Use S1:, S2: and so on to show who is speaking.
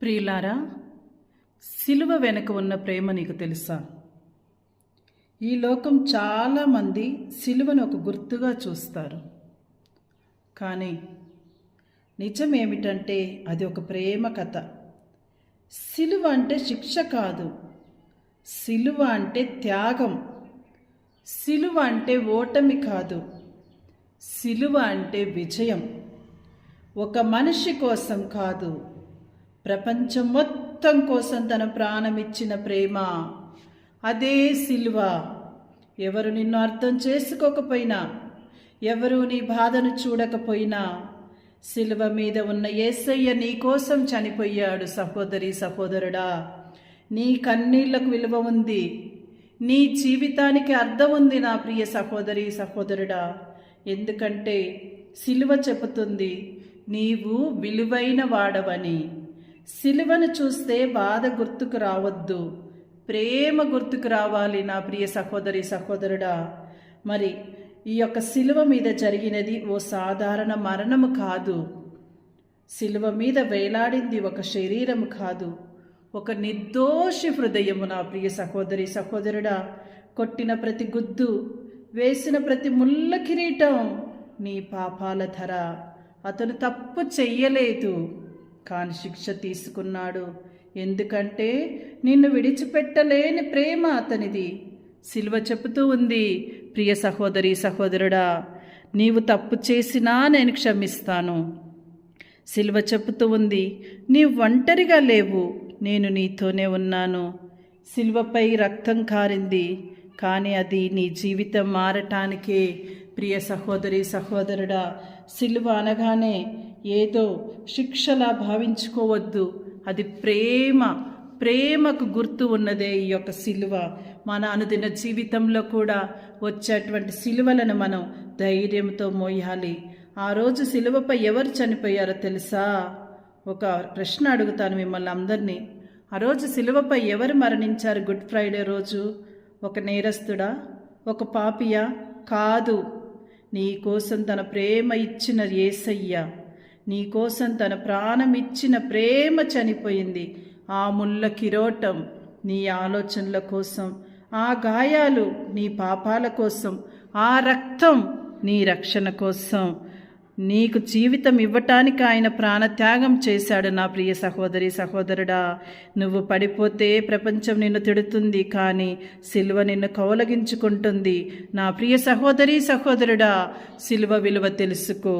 S1: ప్రియులారా, సిలువ వెనుక ఉన్న ప్రేమ నీకు తెలుసా? ఈ లోకం చాలామంది సిలువను ఒక గుర్తుగా చూస్తారు. కానీ నిజం ఏమిటంటే అది ఒక ప్రేమ కథ. సిలువ అంటే శిక్ష కాదు, సిలువ అంటే త్యాగం. సిలువ అంటే ఓటమి కాదు, సిలువ అంటే విజయం. ఒక మనిషి కోసం కాదు, ప్రపంచం మొత్తం కోసం తన ప్రాణమిచ్చిన ప్రేమ. అదే సిలువ. ఎవరు నిన్ను అర్థం చేసుకోకపోయినా, ఎవరు నీ బాధను చూడకపోయినా, సిలువ మీద ఉన్న యేసయ్య నీ కోసం చనిపోయాడు. సహోదరి సహోదరుడా, నీ కన్నీళ్లకు విలువ ఉంది, నీ జీవితానికి అర్థం ఉంది నా ప్రియ సహోదరి సహోదరుడా. ఎందుకంటే సిలువ చెబుతుంది నీవు విలువైన వాడవని. సిలువను చూస్తే బాధ గుర్తుకు రావద్దు, ప్రేమ గుర్తుకు రావాలి నా ప్రియ సహోదరి సహోదరుడా. మరి ఈ యొక్క సిలువ మీద జరిగినది ఓ సాధారణ మరణము కాదు. సిలువ మీద వేలాడింది ఒక శరీరము కాదు, ఒక నిర్దోషి హృదయము నా ప్రియ సహోదరి సహోదరుడా. కొట్టిన ప్రతి గుద్దు, వేసిన ప్రతి ముళ్ళ కిరీటం నీ పాపాల ధర. అతను తప్పు చెయ్యలేదు, కానీ శిక్ష తీసుకున్నాడు. ఎందుకంటే నిన్ను విడిచిపెట్టలేని ప్రేమ అతనిది. సిలువ చెబుతూ ఉంది, ప్రియ సహోదరి సహోదరుడా, నీవు తప్పు చేసినా నేను క్షమిస్తాను. సిలువ చెబుతూ ఉంది, నీవు ఒంటరిగా లేవు, నేను నీతోనే ఉన్నాను. సిలువపై రక్తం కారింది, కానీ అది నీ జీవితం మారటానికే. ప్రియ సహోదరి సహోదరుడా, సిలువ అనగానే ఏదో శిక్షలా భావించుకోవద్దు. అది ప్రేమ. ప్రేమకు గుర్తు ఉన్నదే ఈ యొక్క సిలువ. మన అనుదిన జీవితంలో కూడా వచ్చేటువంటి సిలువలను మనం ధైర్యంతో మోయాలి. ఆ రోజు సిలువపై ఎవరు చనిపోయారో తెలుసా? ఒక ప్రశ్న అడుగుతాను మిమ్మల్ని అందరినీ. ఆ రోజు సిలువపై ఎవరు మరణించారు? గుడ్ ఫ్రైడే రోజు ఒక నేరస్తుడా, ఒక పాపియా? కాదు. నీ కోసం తన ప్రేమ ఇచ్చిన యేసయ్య, నీ కోసం తన ప్రాణం ఇచ్చిన ప్రేమ చనిపోయింది. ఆ ముళ్ళ కిరీటం నీ ఆలోచనల కోసం, ఆ గాయాలు నీ పాపాల కోసం, ఆ రక్తం నీ రక్షణ కోసం. నీకు జీవితం ఇవ్వటానికి ఆయన ప్రాణత్యాగం చేశాడు నా ప్రియ సహోదరి సహోదరుడా. నువ్వు పడిపోతే ప్రపంచం నిన్ను తిడుతుంది, కానీ సిలువ నిన్ను కౌలగించుకుంటుంది. నా ప్రియ సహోదరి సహోదరుడా, సిలువ విలువ తెలుసుకో.